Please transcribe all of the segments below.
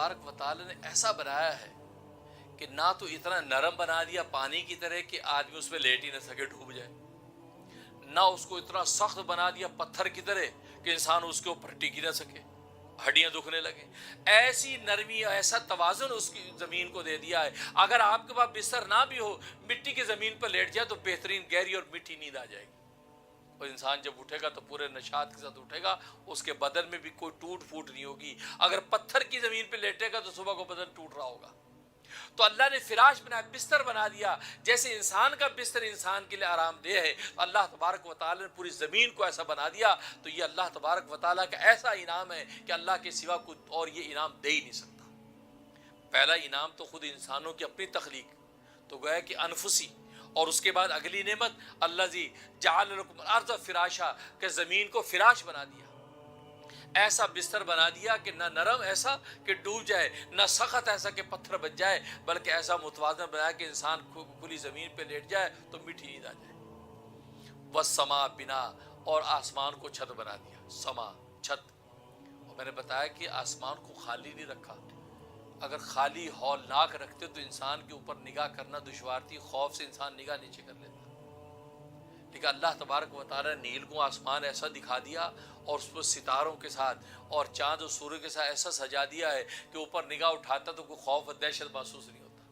تبارک و تعالی نے ایسا بنایا ہے کہ نہ تو اتنا نرم بنا دیا پانی کی طرح کہ آدمی اس میں لیٹ ہی نہ سکے، ڈوب جائے، نہ اس کو اتنا سخت بنا دیا پتھر کی طرح کہ انسان اس کے اوپر ٹک ہی نہ سکے، ہڈیاں دکھنے لگے۔ ایسی نرمی، ایسا توازن اس کی زمین کو دے دیا ہے، اگر آپ کے پاس بستر نہ بھی ہو، مٹی کی زمین پر لیٹ جائے تو بہترین گہری اور میٹھی نیند آ جائے گی، اور انسان جب اٹھے گا تو پورے نشاط کے ساتھ اٹھے گا، اس کے بدن میں بھی کوئی ٹوٹ پھوٹ نہیں ہوگی۔ اگر پتھر کی زمین پہ لیٹے گا تو صبح کو بدن ٹوٹ رہا ہوگا۔ تو اللہ نے فراش بنایا، بستر بنا دیا، جیسے انسان کا بستر انسان کے لیے آرام دہ ہے، اللہ تبارک و تعالی نے پوری زمین کو ایسا بنا دیا۔ تو یہ اللہ تبارک و تعالیٰ کا ایسا انعام ہے کہ اللہ کے سوا کوئی اور یہ انعام دے ہی نہیں سکتا۔ پہلا انعام تو خود انسانوں کی اپنی تخلیق، تو گویا کہ انفسی، اور اس کے بعد اگلی نعمت الذی جعل لکم الارض فراشا، کہ زمین کو فراش بنا دیا، ایسا بستر بنا دیا کہ نہ نرم ایسا کہ ڈوب جائے، نہ سخت ایسا کہ پتھر بچ جائے، بلکہ ایسا متوازن بنایا کہ انسان کھلی زمین پہ لیٹ جائے تو میٹھی نیند آ جائے۔ والسماء بنا، اور آسمان کو چھت بنا دیا، سما چھت۔ اور میں نے بتایا کہ آسمان کو خالی نہیں رکھا، اگر خالی ہولناک رکھتے تو انسان کے اوپر نگاہ کرنا دشوار تھی، خوف سے انسان نگاہ نیچے کر لیتا، لیکن اللہ تبارک و تعالیٰ نے نیل کو آسمان ایسا دکھا دیا، اور اس پر ستاروں کے ساتھ اور چاند و سورج کے ساتھ ایسا سجا دیا ہے کہ اوپر نگاہ اٹھاتا تو کوئی خوف و دہشت محسوس نہیں ہوتا۔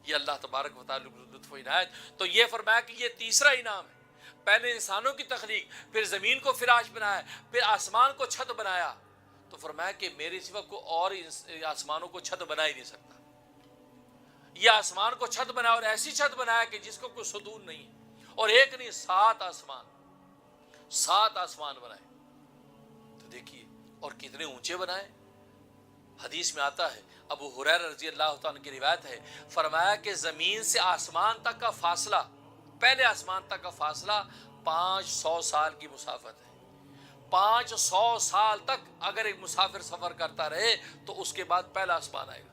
یہ اللہ تبارک و تعالیٰ کی لطف و عنایت۔ تو یہ فرمایا کہ یہ تیسرا انعام ہے، پہلے انسانوں کی تخلیق، پھر زمین کو فراش بنایا، پھر آسمان کو چھت بنایا، تو فرمایا کہ میرے سوا کوئی اور آسمانوں کو چھت بنا ہی نہیں سکتا۔ یہ آسمان کو چھت بنایا، اور ایسی چھت بنایا کہ جس کو کوئی ستون نہیں ہے، اور ایک نہیں، 7 آسمان، 7 آسمان بنائے۔ تو دیکھیے، اور کتنے اونچے بنائے۔ حدیث میں آتا ہے، ابو ہریرہ رضی اللہ تعالیٰ کی روایت ہے، فرمایا کہ زمین سے آسمان تک کا فاصلہ، پہلے آسمان تک کا فاصلہ 500 سال کی مسافت ہے۔ 500 سال تک اگر ایک مسافر سفر کرتا رہے تو اس کے بعد پہلا آسمان آئے گا۔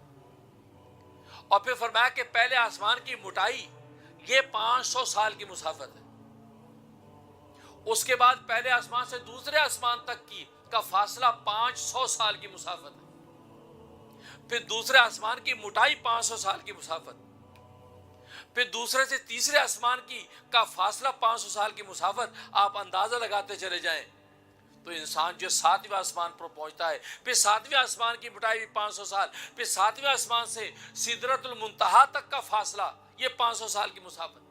اور پھر فرمایا کہ پہلے آسمان کی موٹائی یہ 500 سال کی مسافت ہے، اس کے بعد پہلے آسمان سے دوسرے آسمان تک کا فاصلہ 500 سال کی مسافت ہے، پھر دوسرے آسمان کی موٹائی 500 سال کی مسافت، پھر دوسرے سے تیسرے آسمان کا فاصلہ 500 سال کی مسافت۔ آپ اندازہ لگاتے چلے جائیں تو انسان جو 7ویں آسمان پر پہنچتا ہے، پھر 7ویں آسمان کی موٹائی بھی 500 سال، پھر 7ویں آسمان سے سدرۃ المنتہا تک کا فاصلہ یہ 500 سال کی مسافت،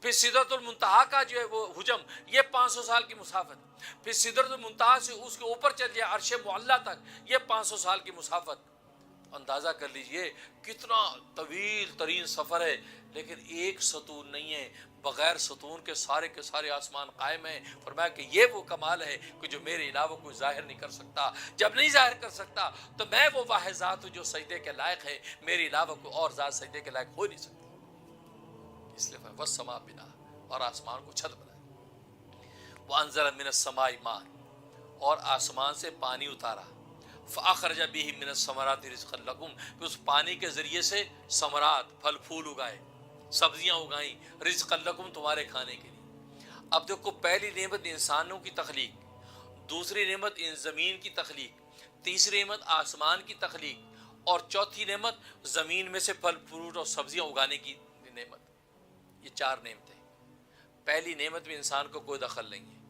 پھر سدرۃ المنتہا کا جو ہے وہ حجم یہ 500 سال کی مسافت، پھر سدرۃ المنتہا سے اس کے اوپر چل جائے عرش معلیٰ تک یہ 500 سال کی مسافت۔ اندازہ کر لیجئے کتنا طویل ترین سفر ہے، لیکن ایک ستون نہیں ہے، بغیر ستون کے سارے آسمان قائم ہیں۔ فرمایا کہ یہ وہ کمال ہے کہ جو میرے علاوہ کوئی ظاہر نہیں کر سکتا۔ جب نہیں ظاہر کر سکتا تو میں وہ واحد ذات ہوں جو سجدے کے لائق ہے، میرے علاوہ کوئی اور ذات سجدے کے لائق ہو نہیں سکتی۔ اس لیے والسماء بنا، اور آسمان کو چھت بنایا۔ وانزل من السماء ماء، اور آسمان سے پانی اتارا، فاخرج به من الثمرات رزقا لكم، کہ اس پانی کے ذریعے سے ثمرات، پھل پھول اگائے، سبزیاں اگائیں، رزقا لكم، تمہارے کھانے کے لیے۔ اب دیکھو، پہلی نعمت انسانوں کی تخلیق، دوسری نعمت زمین کی تخلیق، تیسری نعمت آسمان کی تخلیق، اور چوتھی نعمت زمین میں سے پھل فروٹ اور سبزیاں اگانے کی نعمت۔ یہ 4 نعمتیں۔ پہلی نعمت میں انسان کو کوئی دخل نہیں ہے،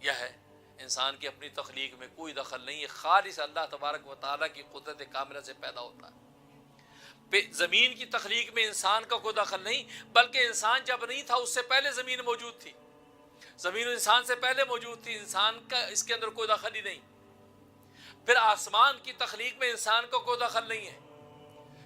یہ ہے انسان کی اپنی تخلیق میں کوئی دخل نہیں ہے، خالص اللہ تبارک و تعالیٰ کی قدرت کاملہ سے پیدا ہوتا ہے۔ زمین کی تخلیق میں انسان کا کوئی دخل نہیں، بلکہ انسان جب نہیں تھا اس سے پہلے زمین موجود تھی، زمین انسان سے پہلے موجود تھی، انسان کا اس کے اندر کوئی دخل ہی نہیں۔ پھر آسمان کی تخلیق میں انسان کا کوئی دخل نہیں ہے،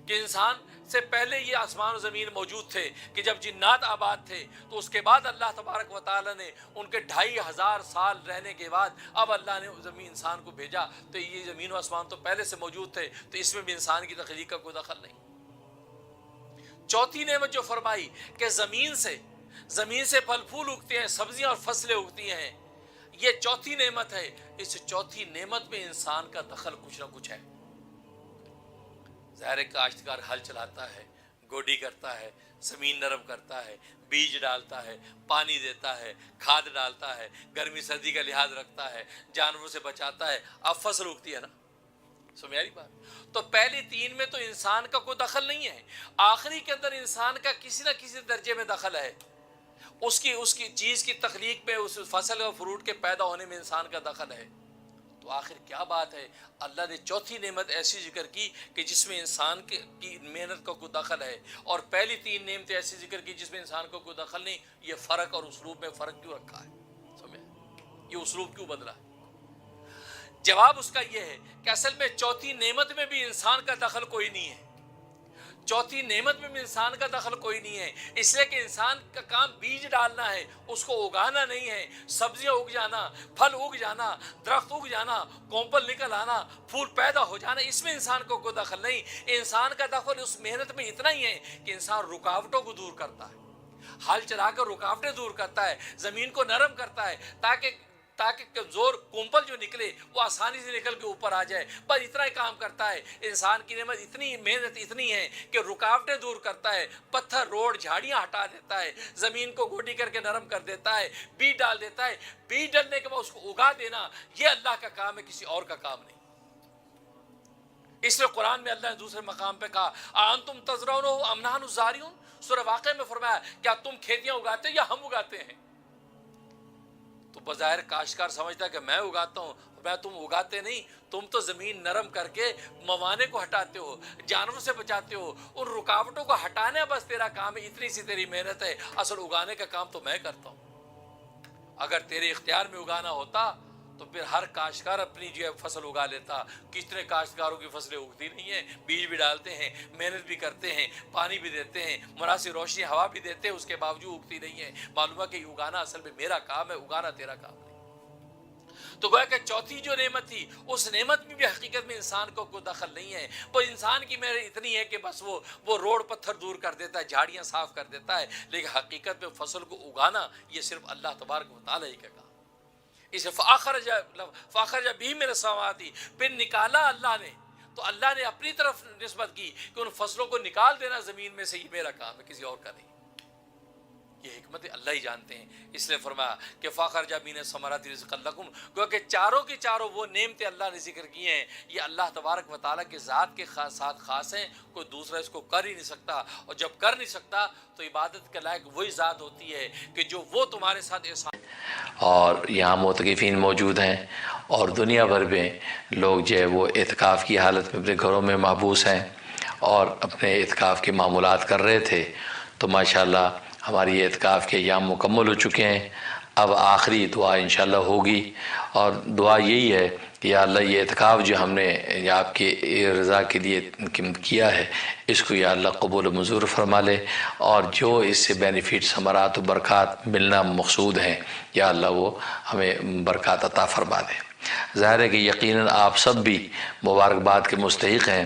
کہ انسان سے پہلے یہ آسمان و زمین موجود تھے، کہ جب جنات آباد تھے تو اس کے بعد اللہ تبارک و تعالیٰ نے ان کے 2500 سال رہنے کے بعد اب اللہ نے زمین انسان کو بھیجا، تو یہ زمین و آسمان تو پہلے سے موجود تھے، تو اس میں بھی انسان کی تخلیق کا کوئی دخل نہیں۔ چوتھی نعمت جو فرمائی کہ زمین سے پھل پھول اگتے ہیں، سبزیاں اور فصلیں اگتی ہیں، یہ چوتھی نعمت ہے۔ اس چوتھی نعمت میں انسان کا دخل کچھ نہ کچھ ہے۔ ظاہر کاشتکار ہل چلاتا ہے، گوڈی کرتا ہے، زمین نرم کرتا ہے، بیج ڈالتا ہے، پانی دیتا ہے، کھاد ڈالتا ہے، گرمی سردی کا لحاظ رکھتا ہے، جانوروں سے بچاتا ہے، اب فصل اگتی ہے نا۔ سمجھ بات؟ تو پہلی تین میں تو انسان کا کوئی دخل نہیں ہے، آخری کے اندر انسان کا کسی نہ کسی درجے میں دخل ہے، اس کی چیز کی تخلیق میں، اس فصل اور فروٹ کے پیدا ہونے میں انسان کا دخل ہے۔ تو آخر کیا بات ہے، اللہ نے چوتھی نعمت ایسی ذکر کی کہ جس میں انسان کی محنت کا کوئی دخل ہے، اور پہلی تین نعمتیں ایسی ذکر کی جس میں انسان کو کوئی دخل نہیں۔ یہ فرق اور اسلوب میں فرق کیوں رکھا ہے؟ سمجھے؟ یہ اسلوب کیوں بدلا ہے؟ جواب اس کا یہ ہے کہ اصل میں چوتھی نعمت میں بھی انسان کا دخل کوئی نہیں ہے، چوتھی نعمت میں بھی انسان کا دخل کوئی نہیں ہے، اس لیے کہ انسان کا کام بیج ڈالنا ہے، اس کو اگانا نہیں ہے۔ سبزیاں اگ جانا، پھل اگ جانا، درخت اگ جانا، کومپل نکل آنا، پھول پیدا ہو جانا، اس میں انسان کو کوئی دخل نہیں۔ انسان کا دخل اس محنت میں اتنا ہی ہے کہ انسان رکاوٹوں کو دور کرتا ہے، ہل چلا کر رکاوٹیں دور کرتا ہے، زمین کو نرم کرتا ہے تاکہ کمزور کومپل جو نکلے وہ آسانی سے نکل کے اوپر آ جائے، بس اتنا ہی کام کرتا ہے۔ انسان کی نعمت اتنی، محنت اتنی ہے کہ رکاوٹیں دور کرتا ہے، پتھر روڑ جھاڑیاں ہٹا دیتا ہے، زمین کو گوڈی کر کے نرم کر دیتا ہے، بیج ڈال دیتا ہے۔ بیج ڈالنے کے بعد اس کو اگا دینا یہ اللہ کا کام ہے، کسی اور کا کام نہیں۔ اس لیے قرآن میں اللہ نے دوسرے مقام پہ کہا اَأَنْتُمْ تَزْرَعُونَهُ أَمْ نَحْنُ الزَّارِعُونَ، سورہ واقعہ میں فرمایا کیا تم کھیتیاں اگاتے یا ہم اگاتے ہیں؟ تو بظاہر کاشتکار سمجھتا ہے کہ میں اگاتا ہوں، تم اگاتے نہیں، تم تو زمین نرم کر کے موانع کو ہٹاتے ہو، جانوروں سے بچاتے ہو، ان رکاوٹوں کو ہٹانا بس تیرا کام ہے، اتنی سی تیری محنت ہے، اصل اگانے کا کام تو میں کرتا ہوں۔ اگر تیرے اختیار میں اگانا ہوتا تو پھر ہر کاشتکار اپنی جو ہے فصل اگا لیتا۔ کتنے کاشتکاروں کی فصلیں اگتی نہیں ہیں، بیج بھی ڈالتے ہیں، محنت بھی کرتے ہیں، پانی بھی دیتے ہیں، مناسب روشنی ہوا بھی دیتے ہیں، اس کے باوجود اگتی نہیں ہے۔ معلوم ہے کہ اگانا اصل میں میرا کام ہے، اگانا تیرا کام نہیں۔ تو گویا کہ چوتھی جو نعمت تھی اس نعمت میں بھی حقیقت میں انسان کو کوئی دخل نہیں ہے، وہ انسان کی محنت اتنی ہے کہ بس وہ روڑ پتھر دور کر دیتا ہے، جھاڑیاں صاف کر دیتا ہے، لیکن حقیقت میں فصل کو اگانا یہ صرف اللہ تبارک و تعالی ہی کا کام۔ اسے فاخرج بھی من السماوات، پھر نکالا اللہ نے، تو اللہ نے اپنی طرف نسبت کی کہ ان فصلوں کو نکال دینا زمین میں سے، یہ میرا کام ہے، کسی اور کا نہیں۔ یہ حکمت اللہ ہی جانتے ہیں، اس لیے فرمایا کہ فاخرج من الثمرات رزقا لکم، گویا کہ چاروں کی چاروں وہ نعمتیں اللہ نے ذکر کی ہیں یہ اللہ تبارک و تعالیٰ کے ذات کے ساتھ خاص ہیں، کوئی دوسرا اس کو کر ہی نہیں سکتا، اور جب کر نہیں سکتا تو عبادت کے لائق وہی ذات ہوتی ہے کہ جو وہ تمہارے ساتھ احسان۔ اور یہاں معتکفین موجود ہیں اور دنیا بھر میں لوگ جو ہے وہ اعتکاف کی حالت میں اپنے گھروں میں محبوس ہیں اور اپنے اعتکاف کے معمولات کر رہے تھے، تو ماشاءاللہ ہماری اعتکاف کے ایام مکمل ہو چکے ہیں۔ اب آخری دعا انشاءاللہ ہوگی، اور دعا یہی ہے کہ یا اللہ یہ اعتکاف جو ہم نے آپ کے رضا کے لیے کیا ہے اس کو یا اللہ قبول و منظور فرما لے، اور جو اس سے بینیفٹ ثمرات و برکات ملنا مقصود ہیں یا اللہ وہ ہمیں برکات عطا فرما دے۔ ظاہر ہے کہ یقیناً آپ سب بھی مبارکباد کے مستحق ہیں،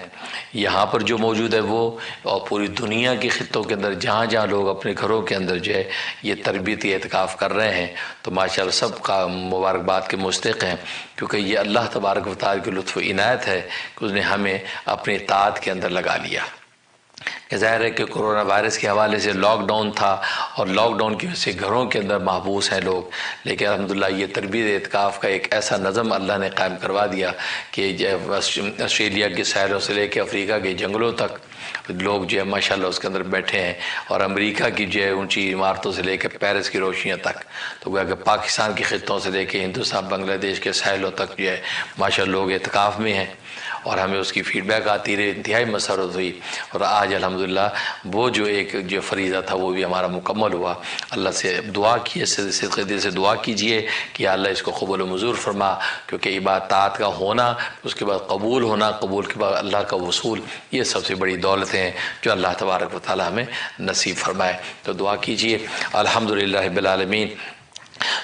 یہاں پر جو موجود ہے وہ، اور پوری دنیا کے خطوں کے اندر جہاں جہاں لوگ اپنے گھروں کے اندر جو ہے یہ تربیتی اعتکاف کر رہے ہیں، تو ماشاءاللہ سب کا مبارکباد کے مستحق ہیں، کیونکہ یہ اللہ تبارک و تعالیٰ کی لطف و عنایت ہے کہ اس نے ہمیں اپنی اطاعت کے اندر لگا لیا۔ ظاہر ہے کہ کرونا وائرس کے حوالے سے لاک ڈاؤن تھا، اور لاک ڈاؤن کی وجہ سے گھروں کے اندر محبوس ہیں لوگ، لیکن الحمدللہ یہ تربیت اعتکاف کا ایک ایسا نظم اللہ نے قائم کروا دیا کہ آسٹریلیا کے ساحلوں سے لے کے افریقہ کے جنگلوں تک لوگ جو ہے ماشاءاللہ اس کے اندر بیٹھے ہیں، اور امریکہ کی جو ہے اونچی عمارتوں سے لے کے پیرس کی روشنیاں تک، تو گویا کہ پاکستان کی خطوں سے لے کے ہندوستان بنگلہ دیش کے ساحلوں تک جو ہے ماشاءاللہ لوگ اعتکاف میں ہیں، اور ہمیں اس کی فیڈ بیک آتی رہی، انتہائی مسرت ہوئی، اور آج الحمدللہ وہ جو ایک جو فریضہ تھا وہ بھی ہمارا مکمل ہوا۔ اللہ سے دعا کیے، صدقے دل سے دعا کیجئے کہ اللہ اس کو قبول و منظور فرما، کیونکہ عبادات کا ہونا، اس کے بعد قبول ہونا، قبول کے بعد اللہ کا وصول، یہ سب سے بڑی دولتیں ہیں جو اللہ تبارک و تعالی ہمیں نصیب فرمائے۔ تو دعا کیجئے۔ الحمدللہ رب العالمین،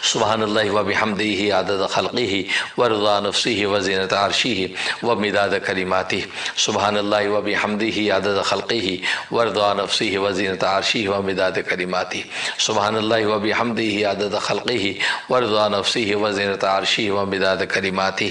سبحان اللہ و بحمدہ عدد خلقہ ورضا نفسہ وزینت عرشہ ومداد کلماتہ، سبحان اللہ و بحمدہ عدد خلقہ ورضا نفسہ وزینت عرشہ ومداد کلماتہ، سبحان اللہ و بحمدہ عدد خلقہ ورضا نفسہ وزینت عرشہ ومداد کلماتہ۔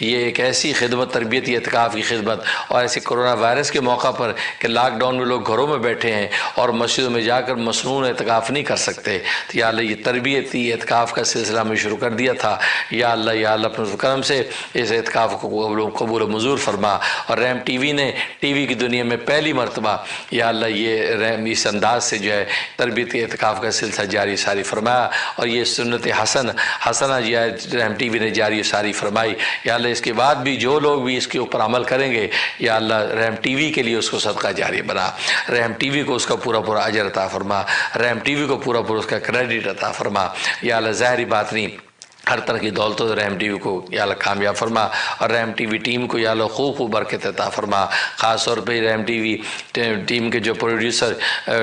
یہ ایک ایسی خدمت، تربیتی اعتکاف کی خدمت، اور ایسے کرونا وائرس کے موقع پر کہ لاک ڈاؤن میں لوگ گھروں میں بیٹھے ہیں اور مسجدوں میں جا کر مصنون اعتکاف نہیں کر سکتے، تو یا اللہ یہ تربیتی اعتکاف کا سلسلہ میں شروع کر دیا تھا، یا اللہ اپنے کرم سے اس اعتکاف کو قبول و منظور فرما۔ اور رحم ٹی وی نے ٹی وی کی دنیا میں پہلی مرتبہ یا اللہ یہ رحم اس انداز سے جو ہے تربیتی اعتکاف کا سلسلہ جاری ساری فرمایا، اور یہ سنت حسنہ جو ہے رحم ٹی وی نے جاری ساری فرمائی۔ یا اللہ اس کے بعد بھی جو لوگ بھی اس کے اوپر عمل کریں گے، یا اللہ رحم ٹی وی کے لیے اس کو صدقہ جاری بنا، رحم ٹی وی کو اس کا پورا اجر عطا فرما، رحم ٹی وی کو پورا اس کا کریڈٹ عطا فرما۔ یا اللہ ظاہری بات نہیں، ہر طرح کی دولتوں سے رحم ٹی وی کو یا اللہ کامیاب فرما، اور رحم ٹی وی ٹیم کو یا اللہ خوب برکت عطا فرما۔ خاص طور پہ رحم ٹی وی ٹیم کے جو پروڈیوسر،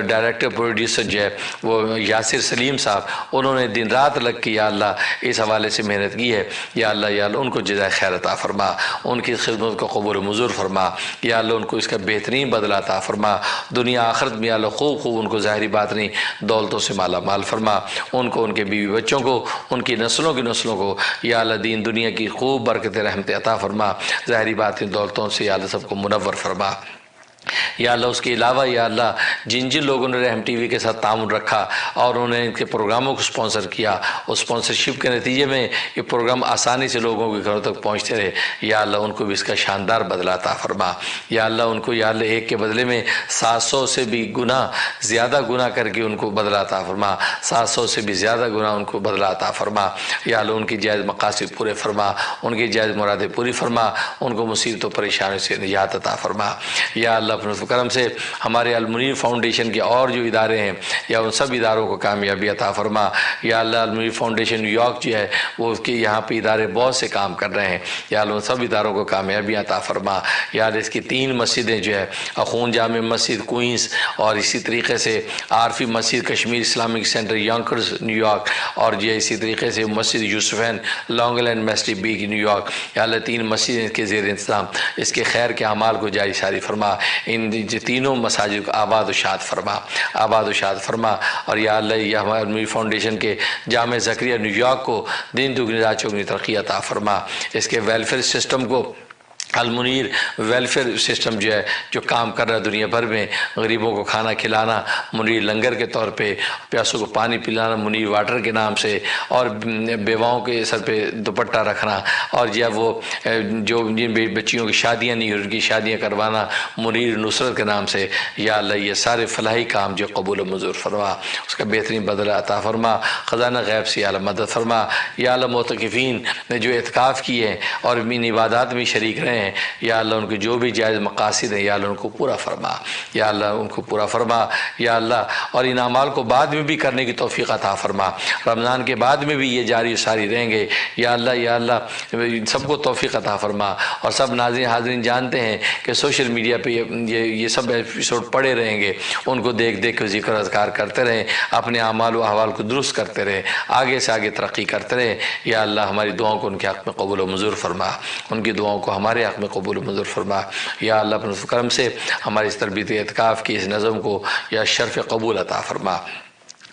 ڈائریکٹر پروڈیوسر جو ہے وہ یاسر سلیم صاحب، انہوں نے دن رات لگ کے یا اللہ اس حوالے سے محنت کی ہے، یا اللہ ان کو جزائے خیر عطا فرما، ان کی خدمت کو قبول و منظور فرما، یا اللہ ان کو اس کا بہترین بدلہ عطا فرما، دنیا آخرت میں یا اللہ خوب ان کو ظاہری بات نہیں دولتوں سے مالا مال فرما، ان کو، ان کے بیوی بچوں کو، ان کی نسلوں کو یا اللہ دین دنیا کی خوب برکت رحمت عطا فرما، ظاہری بات دولتوں سے یا اللہ سب کو منور فرما۔ یا اللہ اس کے علاوہ یا اللہ جن لوگوں نے رحم ٹی وی کے ساتھ تعاون رکھا اور انہوں نے ان کے پروگراموں کو سپانسر کیا، اس سپانسرشپ کے نتیجے میں یہ پروگرام آسانی سے لوگوں کے گھروں تک پہنچتے رہے، یا اللہ ان کو بھی اس کا شاندار بدلہ عطا فرما۔ یا اللہ ان کو یا اللہ ایک کے بدلے میں 700 سے بھی زیادہ گناہ کر کے ان کو بدلہ عطا فرما، 700 سے بھی زیادہ گناہ ان کو بدلہ عطا فرما۔ یا اللہ ان کی جائز مقاصد پورے فرما، ان کی جائز مرادیں پوری فرما، ان کو مصیبت و پریشانی سے نجات عطا فرما۔ یا اللہ اپنے کرم سے ہمارے المنیر فاؤنڈیشن کے اور جو ادارے ہیں یا ان سب اداروں کو کامیابی عطا فرما۔ یا اللہ المنیر فاؤنڈیشن نیو یارک جو ہے وہ اس کے یہاں پہ ادارے بہت سے کام کر رہے ہیں، یا اللہ ان سب اداروں کو کامیابی عطا فرما۔ یا اللہ اس کی 3 مسجدیں جو ہے اخون جامع مسجد کوئنز، اور اسی طریقے سے عارفی مسجد Kashmir Islamic Center Yonkers New York, اور جو اسی طریقے سے مسجد Yousufain Long Island Mastic Beach کی نیو یارک، یا اللہ 3 مسجدیں کے زیر انتظام، اس کے خیر کے اعمال کو جاری ساری فرما، ان تینوں مساجد کو آباد و شاد فرما۔ اور یا اللہ یہ ہمارے المنیر فاؤنڈیشن کے جامع زکریہ نیو یارک کو دن دگنی رات چوگنی ترقی عطا فرما، اس کے ویلفیئر سسٹم کو، المنیر ویلفیئر سسٹم جو ہے جو کام کر رہا ہے دنیا بھر میں، غریبوں کو کھانا کھلانا، منیر لنگر کے طور پہ، پیاسوں کو پانی پلانا منیر واٹر کے نام سے، اور بیواؤں کے سر پہ دوپٹہ رکھنا، اور وہ جو جن بچیوں کی شادیاں نہیں ہوئی ان کی شادیاں کروانا منیر نصرت کے نام سے، یا اللہ یہ سارے فلاحی کام جو قبول و منظور فرما، اس کا بہترین بدلہ عطا فرما، خزانہ غیب سے یا اللہ مدد فرما۔ یا اللہ معتکفین نے جو اعتکاف کیے ہیں اور ان عبادات میں شریک رہے ہیں، یا اللہ ان کے جو بھی جائز مقاصد ہیں یا اللہ ان کو پورا فرما، یا اللہ ان کو پورا فرما، یا اللہ اور ان اعمال کو بعد میں بھی کرنے کی توفیق عطا فرما، رمضان کے بعد میں بھی یہ جاری ساری رہیں گے، یا اللہ سب کو توفیق عطا فرما۔ اور سب ناظرین حاضرین جانتے ہیں کہ سوشل میڈیا پہ یہ سب ایپیسوڈ پڑے رہیں گے، ان کو دیکھ کے ذکر اذکار کرتے رہیں، اپنے اعمال و احوال کو درست کرتے رہیں، آگے سے آگے ترقی کرتے رہیں۔ یا اللہ ہماری دعاؤں کو ان کے حق میں قبول و منظور فرما، ان کی دعاؤں کو ہمارے حق میں قبول و منظور فرما۔ یا اللہ اپنے کرم سے ہماری اس تربیتی اعتکاف کی اس نظم کو یا شرف قبول عطا فرما۔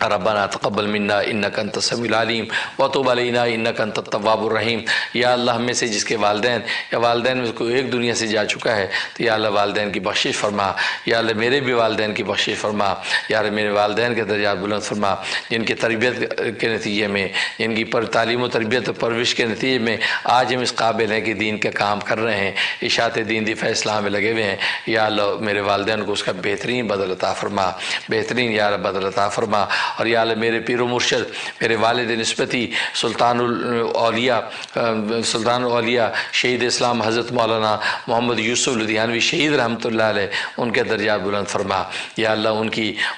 ربنا تقبل منا انک انت السمیع العلیم وتب علینا انک انت التواب الرحیم۔ یا اللہ ہم میں سے جس کے والدین میں کوئی ایک دنیا سے جا چکا ہے تو یا اللہ والدین کی بخشش فرما، یا اللہ میرے بھی والدین کی بخشش فرما، یا اللہ میرے والدین کے درجات بلند فرما، جن کی تربیت کے نتیجے میں، جن کی تعلیم و تربیت و پرورش کے نتیجے میں آج ہم اس قابل ہیں کہ دین کا کام کر رہے ہیں، اشاعت دین دفاع اسلام میں لگے ہوئے ہیں۔ یا اللہ میرے والدین کو اس کا بہترین بدل عطا فرما، بہترین یا اللہ بدل عطا فرما۔ اور یا اللہ میرے پیر و مرشد، میرے والد نسبتی سلطان الاولیاء شہید اسلام حضرت مولانا محمد یوسف لدھیانوی شہید رحمۃ اللہ علیہ، ان کے درجات بلند فرما۔ یا اللہ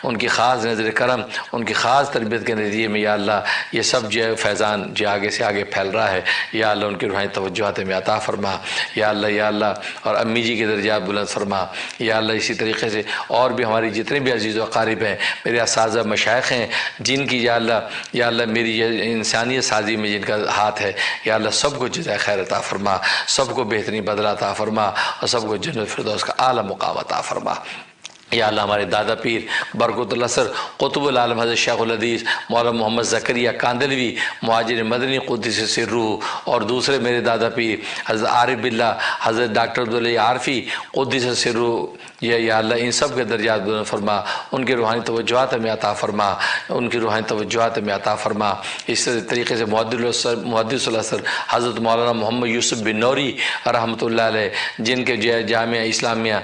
ان کی خاص نظر کرم، ان کی خاص تربیت کے نتیجے میں یا اللہ یہ سب جو ہے فیضان جو آگے سے آگے پھیل رہا ہے، یا اللہ ان کی روحانی توجہات میں عطا فرما۔ یا اللہ اور امی جی کے درجات بلند فرما۔ یا اللہ اسی طریقے سے اور بھی ہماری جتنے بھی عزیز و اقارب ہیں، میرے اساتذہ مشائخ ہیں جن کی یا اللہ میری یہ انسانیت سازی میں جن کا ہاتھ ہے، یا اللہ سب کو جزائے خیر عطا فرما، سب کو بہترین بدلہ عطا فرما، اور سب کو جنت الفردوس کا اعلیٰ مقام عطا فرما۔ یا اللہ ہمارے دادا پیر برکت الاسر قطب العالم حضرت شیخ الحدیث مولانا محمد زکریا کاندلوی مہاجر مدنی قدس سرہ، اور دوسرے میرے دادا پیر حضرت عارف باللہ حضرت ڈاکٹر عبداللہ عارفی قدس سرہ، یا اللہ ان سب کے درجات بلند فرما، ان کی روحانی توجہات میں عطا فرما، ان کی روحانی توجہات میں عطا فرما۔ اس طریقے سے محدث الاسر حضرت مولانا محمد یوسف بن نوری رحمۃ اللہ علیہ، جن کے جامعہ اسلامیہ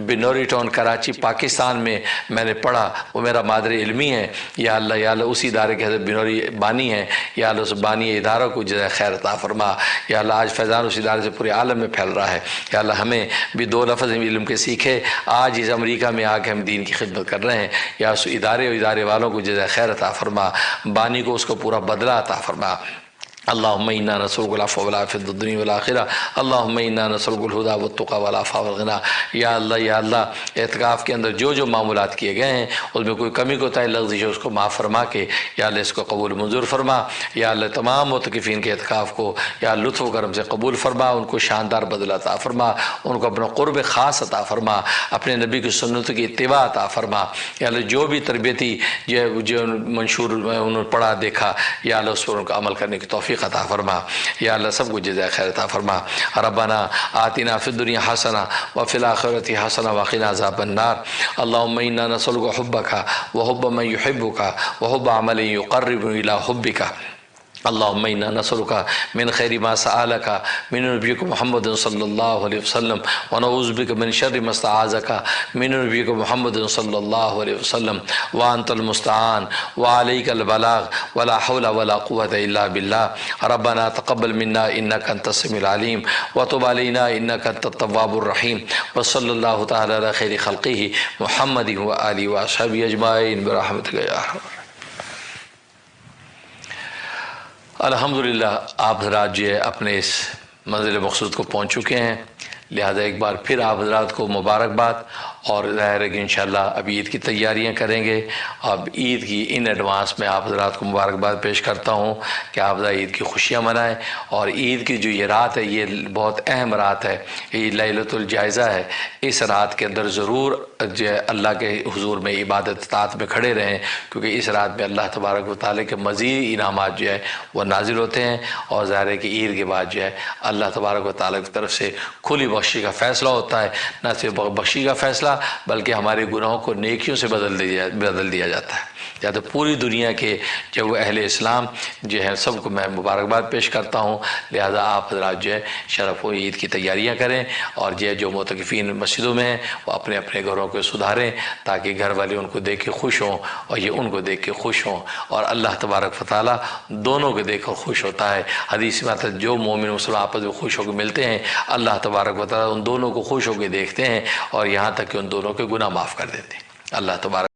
بنوری ٹاؤن کراچی پاکستان میں میں نے پڑھا، وہ میرا مادر علمی ہے۔ یا اللہ اسی ادارے کے حضرت بنوری بانی ہیں، یا اللہ اس بانی ادارہ کو جزائے خیر عطا فرما۔ یا اللہ آج فیضان اس ادارے سے پورے عالم میں پھیل رہا ہے۔ یا اللہ ہمیں بھی 2 لفظ علم کے سیکھے، آج اس امریکہ میں آ کے ہم دین کی خدمت کر رہے ہیں، یا اس ادارے اور ادارے والوں کو جزائے خیر عطا فرما، بانی کو اس کو پورا بدلہ عطا فرما۔ اللہم انا نسألک العفو والعافیۃ فی الدنیا والآخرہ، اللہم انا نسألک الہدی والتقی والعفاف والغنی۔ یا اللہ اعتکاف کے اندر جو جو معمولات کیے گئے ہیں اس میں کوئی کمی کوتاہی لغزش ہے اس کو معاف فرما کے یا اللہ اس کو قبول منظور فرما۔ یا اللہ تمام معتکفین کے اعتکاف کو یا لطف و کرم سے قبول فرما، ان کو شاندار بدلہ عطا فرما، ان کو اپنا قرب خاص عطا فرما، اپنے نبی کی سنت کی اتباع عطا فرما۔ یا اللہ جو بھی تربیتی جو منشور انہوں نے پڑھا دیکھا، یا اللہ اس پر ان کا عمل کرنے کی توفیق عطا فرما۔ یا اللہ سب کو جزائے خیر عطا فرما۔ ربنا آتنا فی الدنیا حسنہ وفی الآخرۃ حسنہ وقنا عذاب النار۔ اللہم انا نسألک حبک وحب من یحبک وحب عمل یقرب الی حبک۔ اللہم انا نسألک من خیر ما سألک من نبیک محمد صلی اللہ علیہ وسلم ونعوذ بک من شر ما استعاذک من نبیک محمد صلی اللہ علیہ وسلم وانت المستعان وعلیک البلاغ ولا حول ولا قوة الا باللہ۔ ربنا تقبل منا انک انت السمیع العلیم وتب علینا انک انت التواب الرحیم، وصلی اللہ تعالی علی خیر خلقہ محمد وآلہ وصحبہ اجمعین برحمتک یا ارحم۔ الحمدللہ آپ حضرات جو ہے اپنے اس منزل مقصود کو پہنچ چکے ہیں، لہذا ایک بار پھر آپ حضرات کو مبارکباد، اور ظاہر ہے کہ انشاءاللہ اب عید کی تیاریاں کریں گے۔ اب عید کی ان ایڈوانس میں آپ حضرات کو مبارکباد پیش کرتا ہوں کہ آپ حضرات عید کی خوشیاں منائیں، اور عید کی جو یہ رات ہے یہ بہت اہم رات ہے، یہ لیلۃ الجائزہ ہے۔ اس رات کے اندر ضرور جو ہے اللہ کے حضور میں عبادت اطاعت میں کھڑے رہیں، کیونکہ اس رات میں اللہ تبارک و تعالیٰ کے مزید انعامات جو ہے وہ نازل ہوتے ہیں، اور ظاہر ہے کہ عید کے بعد جو ہے اللہ تبارک و تعالیٰ کی طرف سے کھلی بخشی کا فیصلہ ہوتا ہے، نہ صرف بخشی کا فیصلہ بلکہ ہمارے گناہوں کو نیکیوں سے بدل دیا جاتا ہے۔ یا تو پوری دنیا کے جو وہ اہل اسلام جو ہیں سب کو میں مبارکباد پیش کرتا ہوں، لہذا آپ حضرات جو ہے شرف و عید کی تیاریاں کریں، اور جو معتکفین مسجدوں میں ہیں وہ اپنے اپنے گھروں کو سدھاریں تاکہ گھر والے ان کو دیکھ کے خوش ہوں اور یہ ان کو دیکھ کے خوش ہوں، اور اللہ تبارک و تعالیٰ دونوں کو دیکھ کر خوش ہوتا ہے۔ حدیث میں آتا ہے جو مومن مسلمان آپس میں خوش ہو کے ملتے ہیں اللہ تبارک و تعالیٰ ان دونوں کو خوش ہو کے دیکھتے ہیں، اور یہاں تک کہ ان دونوں کے گناہ معاف کر دیتے ہیں۔ اللہ تبارک